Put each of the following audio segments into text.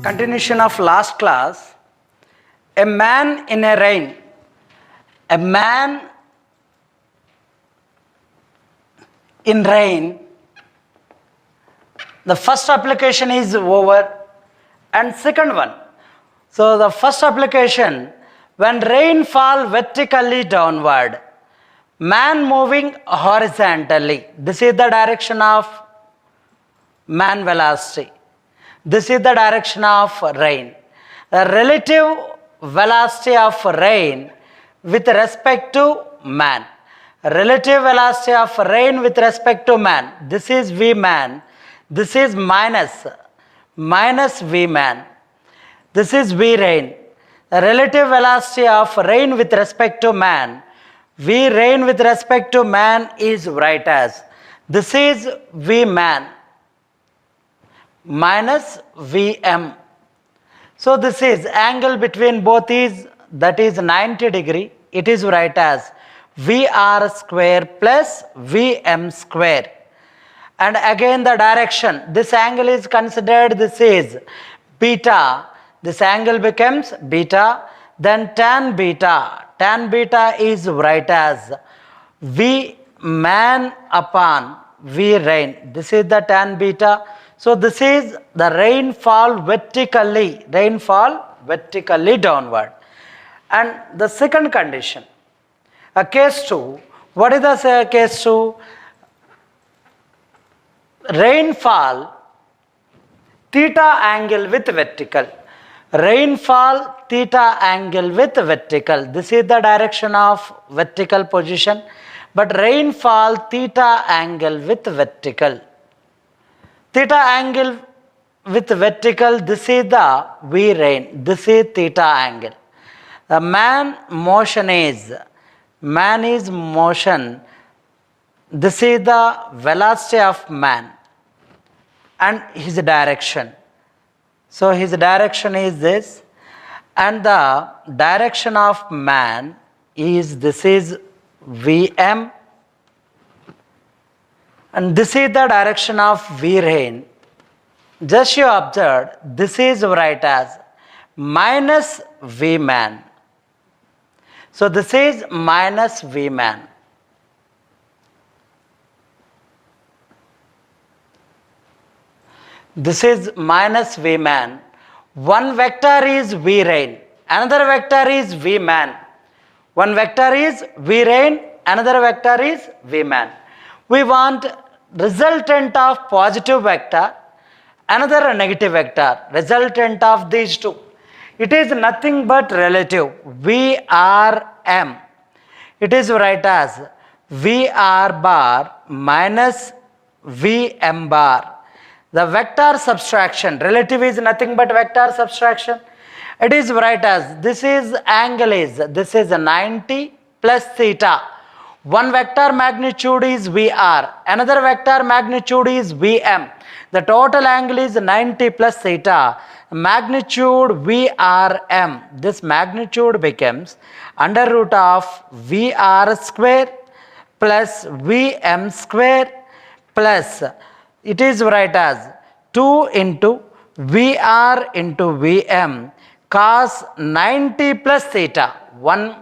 Continuation of last class. A man in a rain. A man in rain. The first application is over, and second one. So the first application, when rain fall vertically downward, man moving horizontally. This is the direction of man velocity. This is the direction of rain. The relative velocity of rain with respect to man. Relative velocity of rain with respect to man. This is V man. This is minus V man. This is V rain. The relative velocity of rain with respect to man. V rain with respect to man is right as. This is V man minus Vm. So this is angle between both is, that is 90 degree. It is right as Vr square plus Vm square. And again the direction, this angle is considered, this is beta. This angle becomes beta, then tan beta. Tan beta is right as V man upon V rain. This is the tan beta. So this is the rainfall vertically downward. And the second condition, a case 2. What is the case 2? Rainfall theta angle with vertical. Rainfall theta angle with vertical. This is the direction of vertical position, but rainfall theta angle with vertical. Theta angle with vertical, this is the V rain. This is theta angle. The man is motion. This is the velocity of man and his direction. So his direction is this, and the direction of man is, this is Vm, and this is the direction of V rain. Just you observe, this is right as minus V man. So this is minus V man. This is minus V man. One vector is V rain, another vector is V man. One vector is V rain, another vector is V man. We want resultant of positive vector, another negative vector, resultant of these two. It is nothing but relative, Vrm. It is right as Vr bar minus Vm bar. The vector subtraction, relative is nothing but vector subtraction. It is right as, this is angle is, this is 90 plus theta. One vector magnitude is Vr, another vector magnitude is Vm. The total angle is 90 plus theta. Magnitude Vrm. This magnitude becomes under root of Vr square plus Vm square plus, it is right as 2 into Vr into Vm cos 90 plus theta. One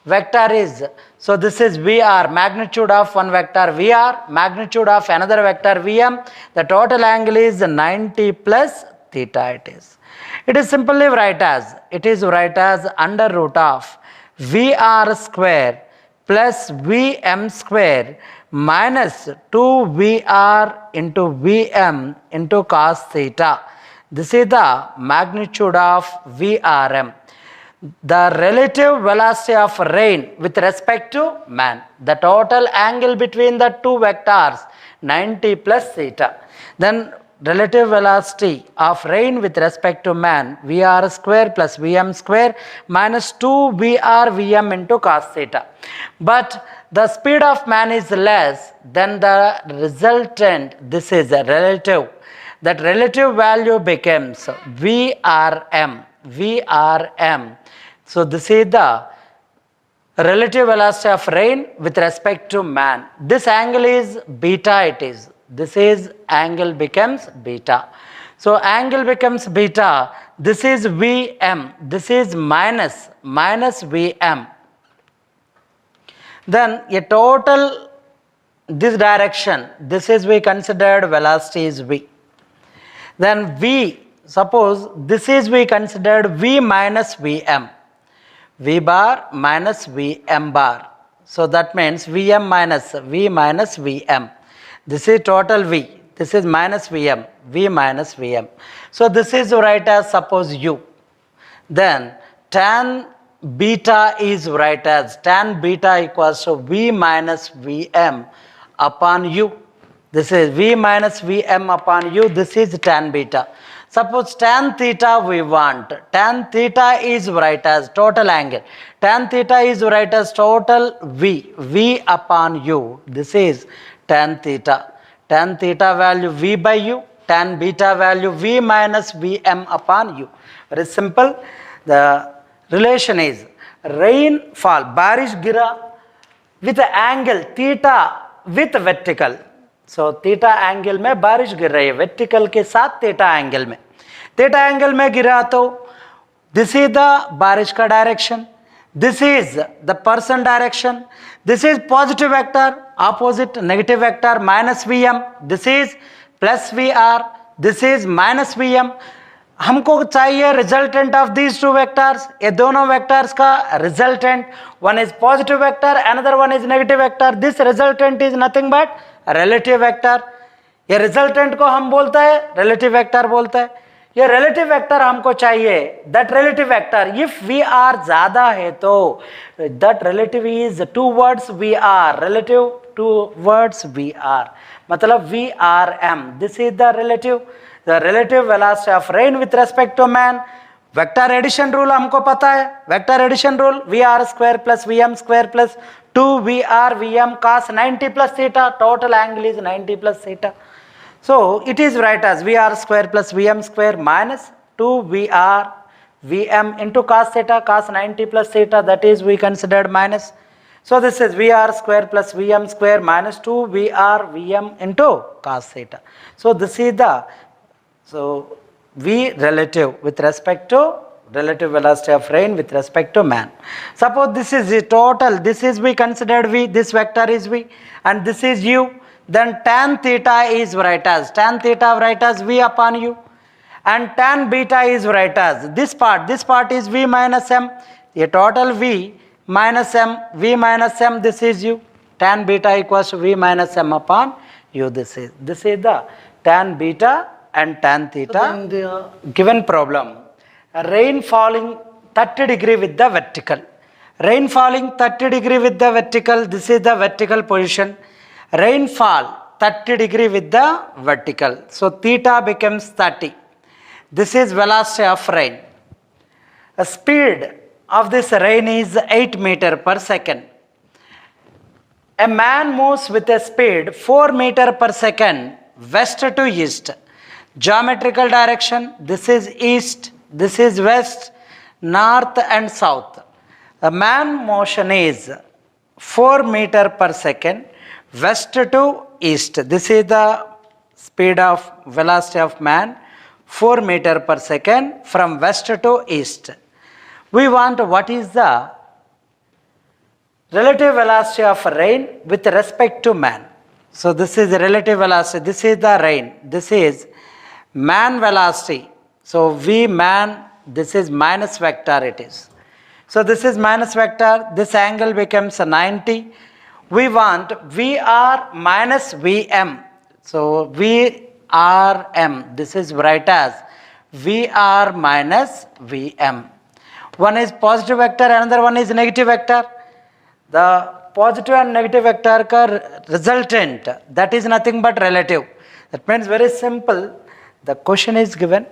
vector is, so this is Vr, magnitude of one vector Vr, magnitude of another vector Vm. The total angle is 90 plus theta. It is simply right as, it is right as under root of Vr square plus Vm square minus 2Vr into Vm into cos theta. This is the magnitude of Vrm. The relative velocity of rain with respect to man. The total angle between the two vectors, 90 plus theta. Then relative velocity of rain with respect to man, Vr square plus Vm square minus 2Vr Vm into cos theta. But the speed of man is less than the resultant. This is a relative. That relative value becomes Vrm. So this is the relative velocity of rain with respect to man. This angle is beta. This is angle becomes beta. So angle becomes beta. this is Vm, this is minus Vm. Then a total, this direction, this is we considered velocity is V. Then V, suppose this is we considered V minus Vm. V bar minus Vm bar. So that means Vm minus V minus Vm. This is total V. This is minus Vm. V minus Vm. So this is right as suppose U. Then tan beta is right as tan beta equals to V minus Vm upon U. This is V minus Vm upon U. This is tan beta. Suppose tan theta we want. Tan theta is right as total angle. Tan theta is right as total V. V upon U. This is tan theta. Tan theta value V by U. Tan beta value V minus Vm upon U. Very simple. The relation is rainfall, barish gira with angle theta with vertical. So theta angle में बारिश गिर रही है, vertical के साथ theta angle में. Theta angle में गिरा तो this is the बारिश का direction, this is the person direction, this is positive vector, opposite negative vector minus Vm, this is plus Vr, this is minus Vm. हमको चाहिए resultant of these two vectors. ये दोनों vectors का resultant, one is positive vector, another one is negative vector. This resultant is nothing but relative vector. ये resultant को हम बोलते हैं रिलेटिव वेक्टर बोलते हैं. ये रिलेटिव वेक्टर हमको चाहिए. That relative vector if V R ज्यादा है तो that relative is towards V R, relative towards V R, मतलब V R M. This is the relative. The relative velocity of rain with respect to man. Vector addition rule हमको पता है. Vector addition rule Vr square plus Vm square plus 2Vr Vm cos 90 plus theta. Total angle is 90 plus theta. So it is right as Vr square plus Vm square minus 2Vr Vm into cos theta. Cos 90 plus theta, that is we considered minus. So this is Vr square plus Vm square minus 2Vr Vm into cos theta. So this is the V relative with respect to relative velocity of rain with respect to man. Suppose this is the total, this is we considered V, this vector is V, and this is U. Then tan theta is right as V upon U, and tan beta is right as this part is V minus M. A total V minus M, V minus M, this is U. Tan beta equals to V minus M upon U. This is the tan beta and tan theta. In the given problem, rain falling 30 degree with the vertical. Rain falling 30 degree with the vertical. This is the vertical position. Rainfall 30 degree with the vertical. So theta becomes 30. This is velocity of rain. The speed of this rain is 8 meter per second. A man moves with a speed 4 meter per second west to east. Geometrical direction, this is east, this is west, north and south. The man motion is 4 meter per second west to east. This is the speed of velocity of man, 4 meter per second from west to east. We want what is the relative velocity of rain with respect to man. So this is the relative velocity, this is the rain, this is man velocity. So V man, this is minus vector it is. So this is minus vector, this angle becomes 90. We want Vr minus Vm. So Vrm, this is right as Vr minus Vm. One is positive vector, another one is negative vector. The positive and negative vector ka resultant, that is nothing but relative. That means very simple. The question is given,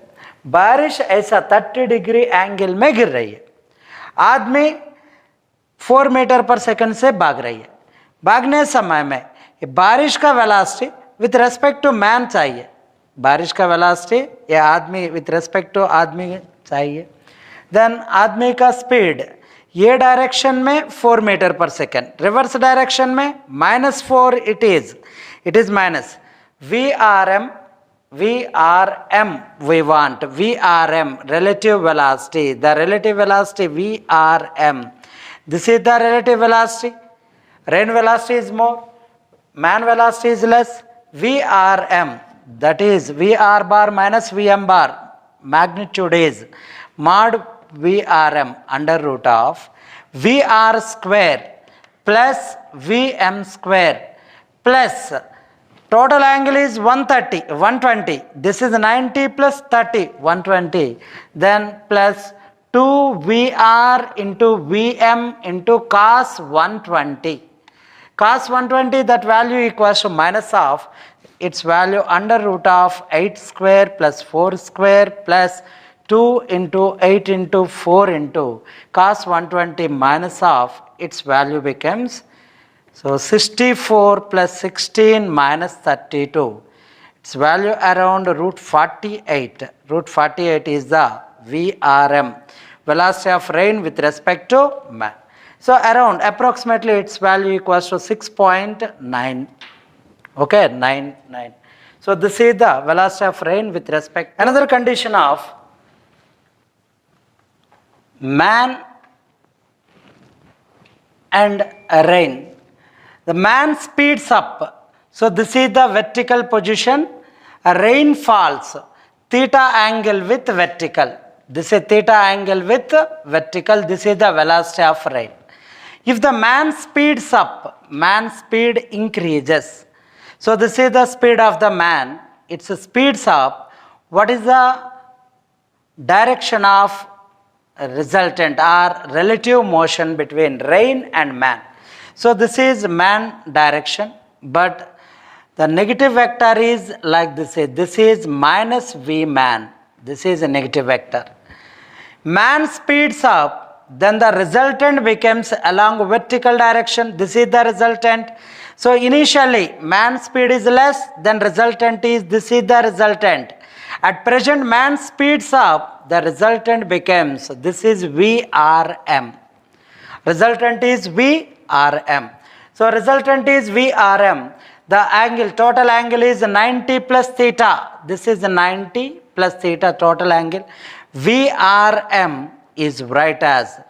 बारिश ऐसा 30 degree angle में गिर रही है. आदमी 4 metre पर second से भाग रही है. भागने समय में ये बारिश का velocity with respect to man चाहिए. बारिश का वेलोसिटी ये आदमी विथ रेस्पेक्ट टू आदमी चाहिए. देन आदमी का स्पीड ये डायरेक्शन में 4 मीटर पर सेकंड, रिवर्स डायरेक्शन में -4 it is minus Vrm VRM we want, VRM, relative velocity, the relative velocity VRM. This is the relative velocity. Rain velocity is more, man velocity is less. VRM, that is VR bar minus VM bar, magnitude is mod VRM under root of VR square plus VM square plus total angle is 120. This is 90 plus 30, 120. Then plus 2 VR into VM into cos 120. Cos 120, that value equals to minus of its value under root of 8 square plus 4 square plus 2 into 8 into 4 into cos 120 minus of its value becomes, so 64 plus 16 minus 32. Its value around root 48. Root 48 is the VRM, velocity of rain with respect to man. So around approximately its value equals to 6.9. Okay, 99. So this is the velocity of rain with respect. Another condition of man and rain. The man speeds up. So this is the vertical position. Rain falls. Theta angle with vertical. This is theta angle with vertical. This is the velocity of rain. If the man speeds up, man speed increases. So this is the speed of the man. It speeds up. What is the direction of resultant or relative motion between rain and man? So this is man direction, but the negative vector is like this. This is minus V man. This is a negative vector. Man speeds up, then the resultant becomes along vertical direction. This is the resultant. So initially man speed is less, then resultant is, this is the resultant. At present man speeds up, the resultant becomes, this is VRM. Resultant is VRM. So resultant is VRM. The angle, total angle is 90 plus theta. This is 90 plus theta total angle. VRM is write as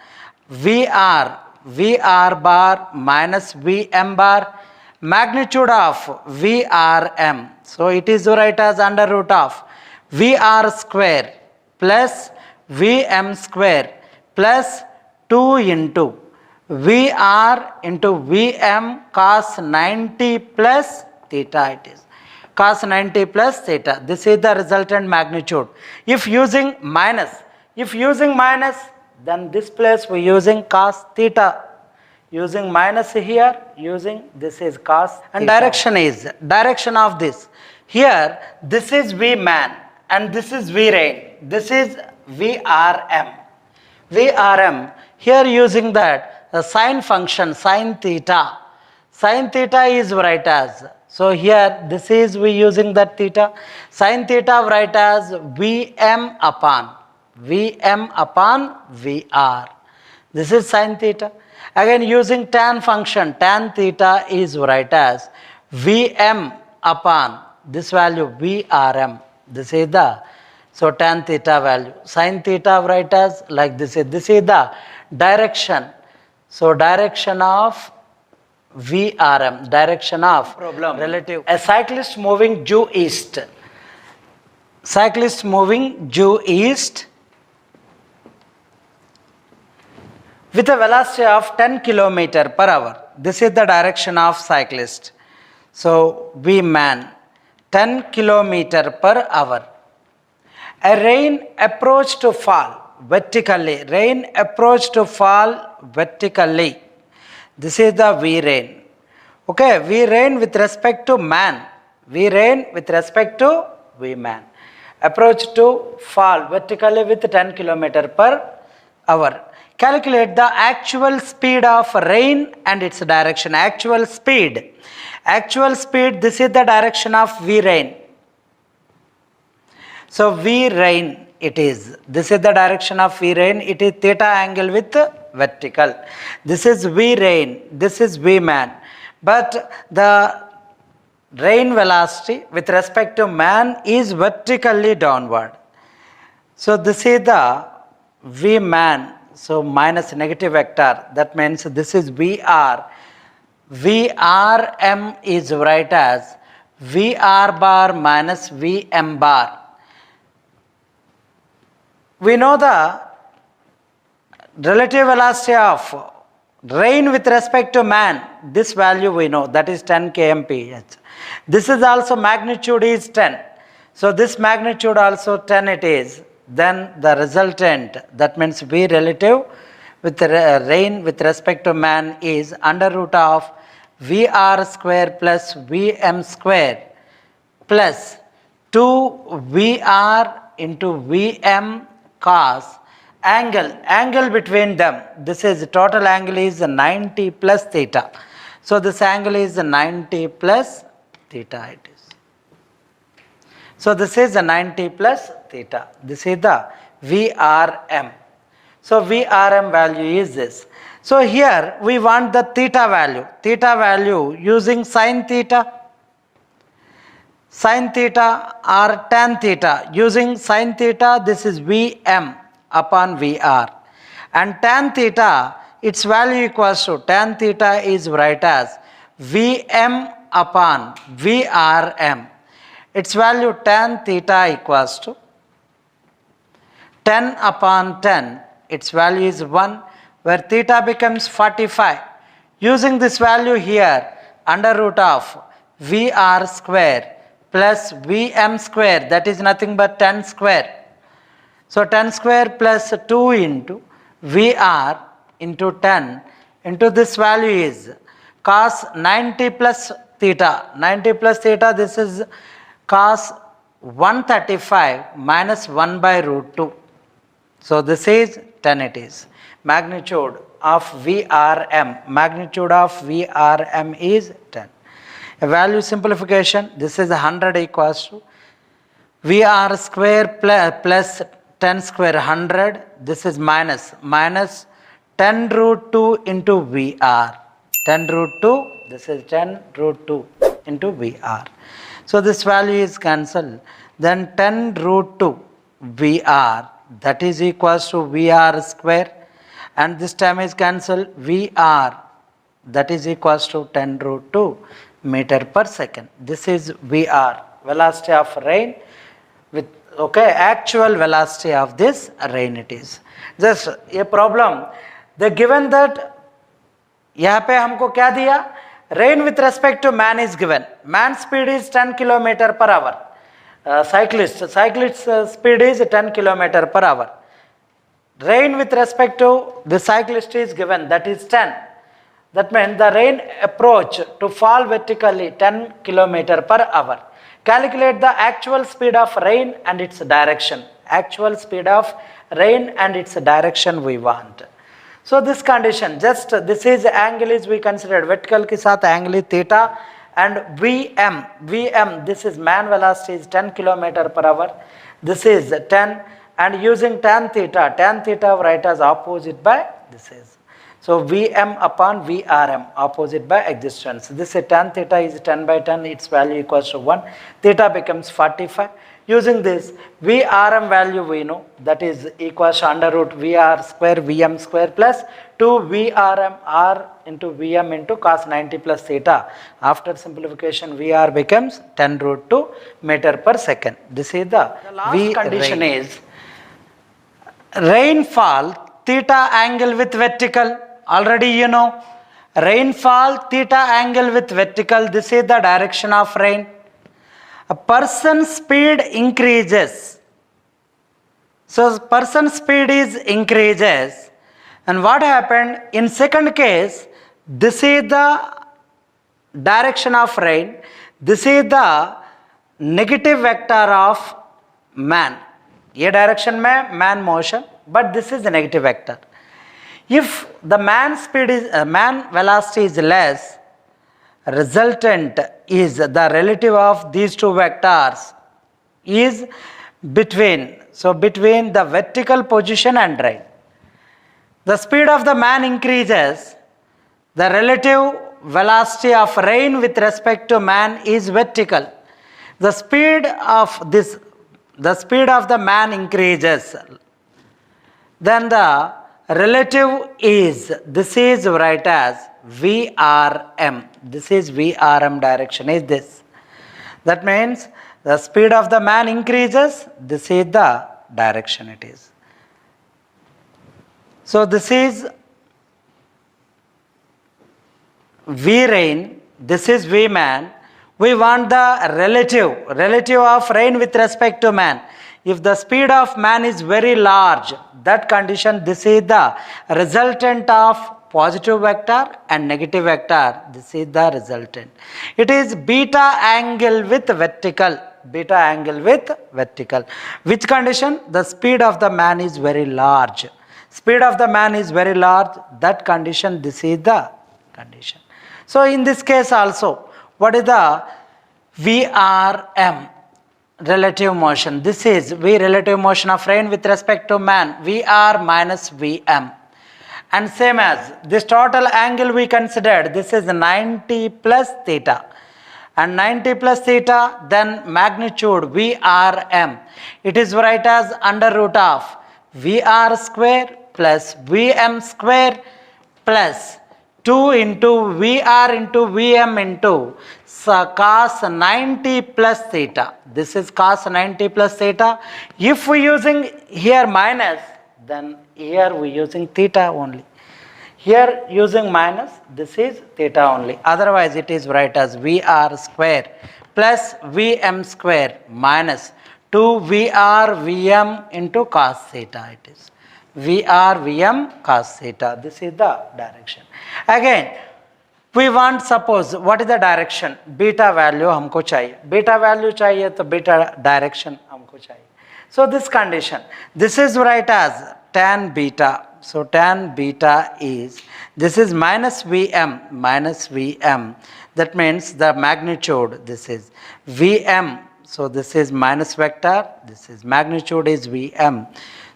VR bar minus VM bar, magnitude of VRM. So it is write as under root of VR square plus VM square plus 2 into VR into VM cos 90 plus theta it is. Cos 90 plus theta. This is the resultant magnitude. If using minus, then this place we using cos theta. Using minus here, using this is cos. And theta. Direction is, direction of this. Here, this is V man and this is V rain. This is VRM. VRM, here using that the sine function, sine theta. Sine theta is write as, so here this is we using that theta. Sine theta write as VM upon VR. This is sine theta. Again using tan function, tan theta is write as VM upon this value VRM. This is the, so tan theta value. Sine theta write as like this is the direction. So direction of VRM, direction of problem relative. A cyclist moving due east. Cyclist moving due east with a velocity of 10 km per hour. This is the direction of cyclist. So V man 10 km per hour. A rain approach to fall vertically. Rain approach to fall vertically. This is the V rain. Okay, V rain with respect to man. V rain with respect to V man. Approach to fall vertically with 10 km per hour. Calculate the actual speed of rain and its direction. Actual speed. Actual speed, this is the direction of V rain. So V rain it is. This is the direction of V rain. It is theta angle with vertical. This is V rain. This is V man. But the rain velocity with respect to man is vertically downward. So this is the V man, so minus negative vector, that means this is VR. Vrm is write as Vr bar minus Vm bar. We know the relative velocity of rain with respect to man, this value we know, that is 10 kmph. This is also magnitude is 10. So this magnitude also 10 it is. Then the resultant, that means V relative with rain with respect to man is under root of Vr square plus Vm square plus 2Vr into Vm cos angle between them. This is total angle is 90 plus theta. So this angle is 90 plus theta it is. So this is 90 plus theta. This is the Vrm. So Vrm value is this. So here we want the theta value. Theta value using sin theta or tan theta. Using sin theta, this is Vm upon Vr. And tan theta, its value equals to, tan theta is write as Vm upon Vrm. Its value tan theta equals to 10 upon 10. Its value is 1, where theta becomes 45. Using this value here, under root of Vr square plus Vm square, that is nothing but 10 square. So 10 square plus 2 into Vr into 10 into this value is cos 90 plus theta. 90 plus theta, this is cos 135 minus 1 by root 2. So this is 10 it is. Magnitude of Vrm. Magnitude of Vrm is 10. A value simplification, this is 100 equals to Vr square plus 10 square 100. This is minus 10 root 2 into Vr. 10 root 2, this is 10 root 2 into Vr. So this value is cancelled. Then 10 root 2 Vr, that is equals to Vr square, and this term is cancelled. Vr, that is equals to 10 root 2 meter per second. This is Vr, velocity of rain with actual velocity of this rain it is. Just a problem, they given that यहाँ पे हमको क्या दिया, rain with respect to man is given. Man speed is 10 km per hour. Cyclist speed is 10 km per hour. Rain with respect to the cyclist is given, that is 10. That means the rain approach to fall vertically 10 km per hour. Calculate the actual speed of rain and its direction. Actual speed of rain and its direction we want. So this condition, just this is angle is we considered vertical के साथ angle is theta, and Vm, this is man velocity is 10 km per hour. This is 10, and using tan theta write as opposite by this is. So Vm upon Vrm, opposite by existence. This is tan theta is 10 by 10, its value equals to 1. Theta becomes 45. Using this, Vrm value we know, that is equals to under root Vr square Vm square plus 2 Vrm r into Vm into cos 90 plus theta. After simplification, Vr becomes 10 root 2 meter per second. This is the last V condition rain. Is rainfall theta angle with vertical. Already you know, rainfall theta angle with vertical. This is the direction of rain. A person's speed increases. So person speed is increases, and what happened in second case, this is the direction of rain, this is the negative vector of man. ये direction में man motion, but this is the negative vector. If the man speed is man velocity is less, resultant is the relative of these two vectors is between the vertical position and rain. The speed of the man increases, the relative velocity of rain with respect to man is vertical. The speed of the man increases. Then the relative is, this is right as VRM. This is VRM direction is this. That means the speed of the man increases, this is the direction it is. So this is V rain, this is V man. We want the relative of rain with respect to man. If the speed of man is very large, that condition, this is the resultant of positive vector and negative vector. This is the resultant. It is beta angle with vertical. Beta angle with vertical. Which condition? The speed of the man is very large. Speed of the man is very large. That condition, this is the condition. So in this case also, what is the VRM? Relative motion. This is V relative motion of rain with respect to man. VR minus VM. And same as this total angle we considered, this is 90 plus theta. And 90 plus theta, then magnitude VRM. It is right as under root of VR square plus VM square plus 2 into VR into VM into cos 90 plus theta. This is cos 90 plus theta. If we using here minus, then here we using theta only. Here using minus, this is theta only. Otherwise it is right as VR square plus VM square minus 2 VR VM into cos theta it is. VR VM cos theta. This is the direction. Again, we want, suppose, what is the direction? Beta value हमको चाहिए. Beta value चाहिए तो beta direction हमको चाहिए. So this condition, this is right as tan beta. So tan beta is, this is minus VM. That means the magnitude, this is VM. So this is minus vector, this is magnitude is VM.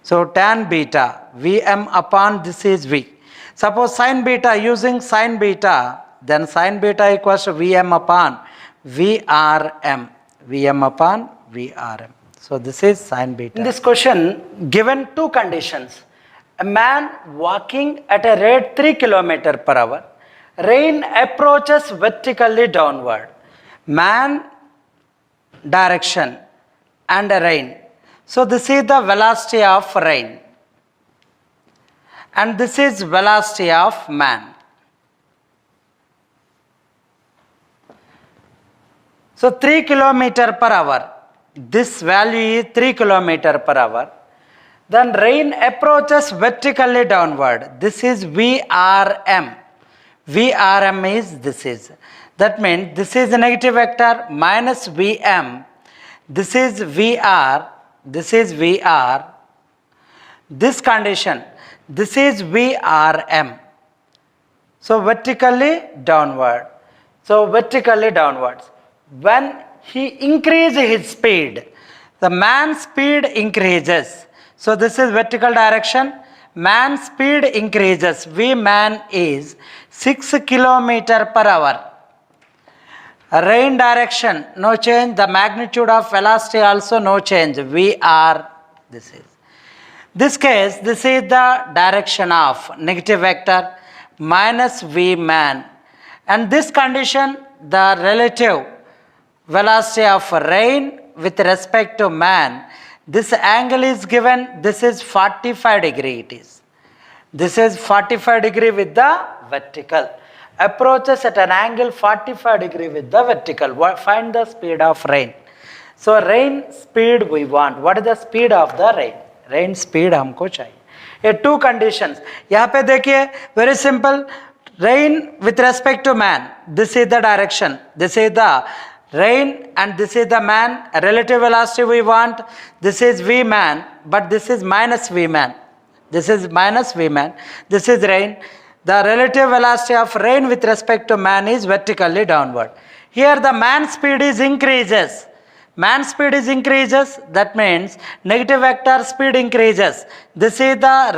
So tan beta, VM upon this is V. Suppose sin beta, using sin beta, then sin beta equals to Vm upon Vrm. Vm upon Vrm. So this is sin beta. In this question, given two conditions. A man walking at a rate 3 km per hour. Rain approaches vertically downward. Man direction and rain. So this is the velocity of rain. And this is velocity of man. So 3 km per hour. This value is 3 km per hour. Then rain approaches vertically downward. This is VRM. VRM is this is. That means this is a negative vector minus VM. This is VR. This is VR. This condition. This is VRM. So vertically downward. So vertically downwards. When he increases his speed, the man's speed increases. So this is vertical direction. Man's speed increases. V man is 6 km per hour. Rain direction, no change. The magnitude of velocity also no change. VR, this is. This case, this is the direction of negative vector minus V man. And this condition, the relative velocity of rain with respect to man, this angle is given, this is 45 degree it is. This is 45 degree with the vertical. Approaches at an angle 45 degree with the vertical. Find the speed of rain. So rain speed we want. What is the speed of the rain? Rain speed हमको चाहिए. ये two conditions. यहाँ पे देखिए, very simple. Rain with respect to man. This is the direction. This is the rain and this is the man. Relative velocity we want. This is V man, but this is minus V man. This is minus V man. This is rain. The relative velocity of rain with respect to man is vertically downward. Here the man speed is increases. Man speed is increases, that means negative vector speed increases. This is the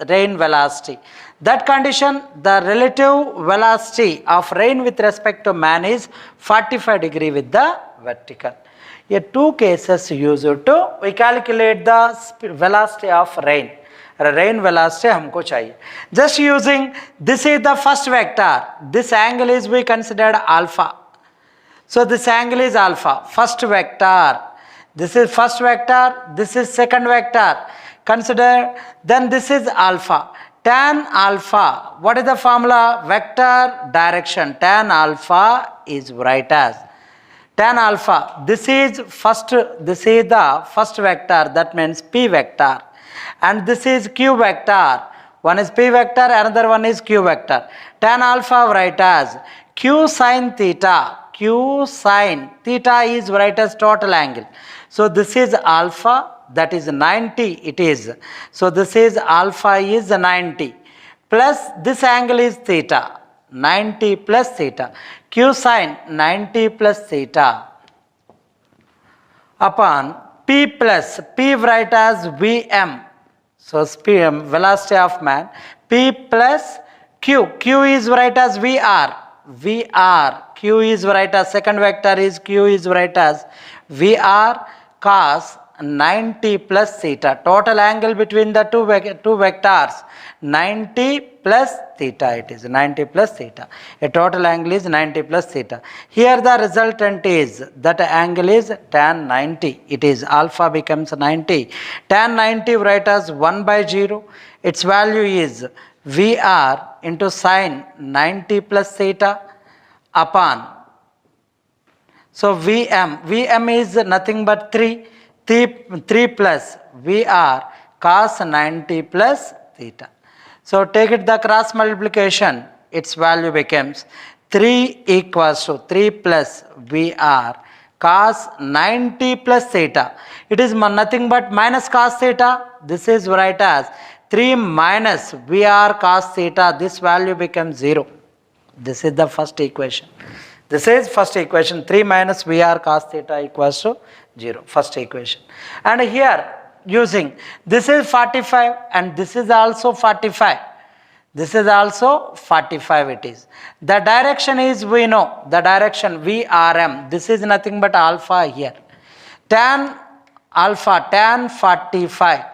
rain velocity. That condition, the relative velocity of rain with respect to man is 45 degree with the vertical. Here two cases used to we calculate the velocity of rain. Rain velocity हमको चाहिए. Just using this is the first vector. This angle is we considered alpha. So this angle is alpha, first vector. This is first vector, this is second vector. Consider, then this is alpha. Tan alpha, what is the formula? Vector direction. Tan alpha is right as. Tan alpha, this is the first vector, that means P vector. And this is Q vector. One is P vector, another one is Q vector. Tan alpha right as Q sine theta. Q sine theta is right as total angle. So this is alpha, that is 90 it is. So this is alpha is 90 plus this angle is theta. 90 plus theta. Q sine 90 plus theta upon P plus P right as Vm. So speed velocity of man. P plus Q. Q is right as VR. VR. Q is right as second vector is Q is right as VR cos 90 plus theta. Total angle between the two vectors 90 plus theta it is 90 plus theta. A total angle is 90 plus theta. Here the resultant is that angle is tan 90. It is alpha becomes 90. Tan 90 right as 1 by 0. Its value is VR into sine 90 plus theta upon. So Vm is nothing but 3 plus Vr cos 90 plus theta. So take it the cross multiplication, its value becomes 3 equals to 3 plus Vr cos 90 plus theta. It is nothing but minus cos theta. This is right as 3 minus Vr cos theta. This value becomes 0. This is the first equation. This is first equation. 3 minus Vr cos theta equals to 0. First equation. And here using this is 45 and this is also 45. This is also 45 it is. The direction is we know. The direction Vrm. This is nothing but alpha here. Tan alpha, tan 45.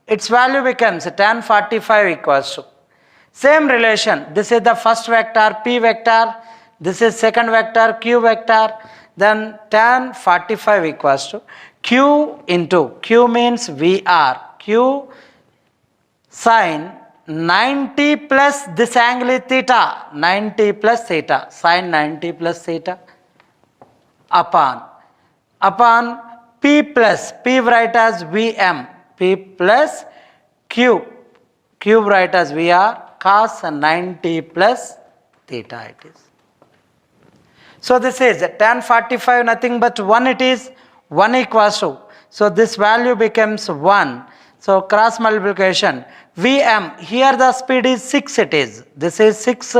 Its value becomes tan 45 equals to. Same relation. This is the first vector P vector. This is second vector Q vector. Then tan 45 equals to Q into Q means VR. Q sine 90 plus this angle is theta. 90 plus theta. Sine 90 plus theta upon P plus P write as Vm. P plus Q. Q write as VR cos 90 plus theta it is. So this is tan 45 nothing but 1 it is. 1 equals to. So this value becomes 1. So cross multiplication. Vm, here the speed is 6 it is. This is 6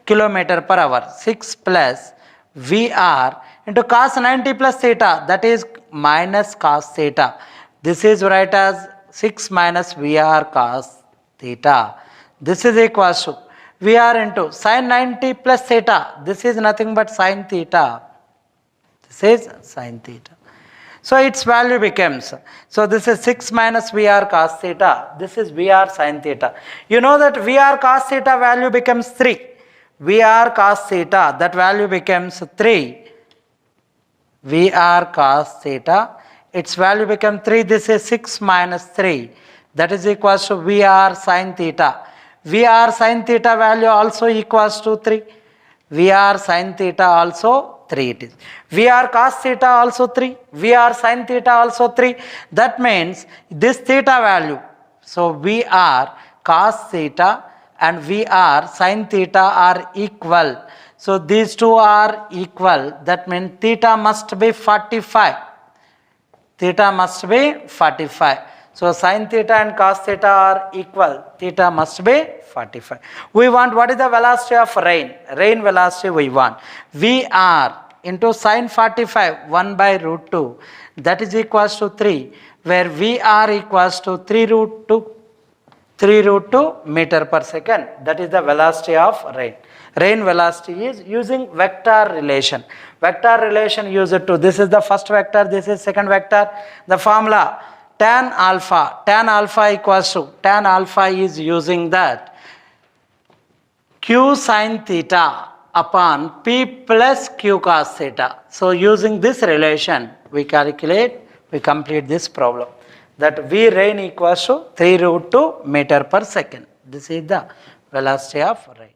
km per hour. 6 plus Vr into cos 90 plus theta, that is minus cos theta. This is right as 6 minus Vr cos theta. This is equals to Vr into sin 90 plus theta. This is nothing but sin theta. This is sin theta. So its value becomes, so this is 6 minus Vr cos theta. This is Vr sin theta. You know that Vr cos theta value becomes 3. Vr cos theta, that value becomes 3. Vr cos theta, its value becomes 3. This is 6 minus 3. That is equals to Vr sin theta. Vr sin theta value also equals to 3. Vr sin theta also 3 it is. Vr cos theta also 3. Vr sin theta also 3. That means this theta value. So Vr cos theta and Vr sin theta are equal. So these two are equal. That means theta must be 45. Theta must be 45. So sin theta and cos theta are equal. Theta must be 45. We want what is the velocity of rain? Rain velocity we want. Vr into sin 45 1 by root 2, that is equals to 3, where VR equals to 3 root 2 meter per second. That is the velocity of rain. Rain velocity is using vector relation. Vector relation used to, this is the first vector, this is second vector. The formula tan alpha equals to, tan alpha is using that q sin theta upon p plus q cos theta. So using this relation, we complete this problem. That V rain equals to 3 root 2 meter per second. This is the velocity of rain.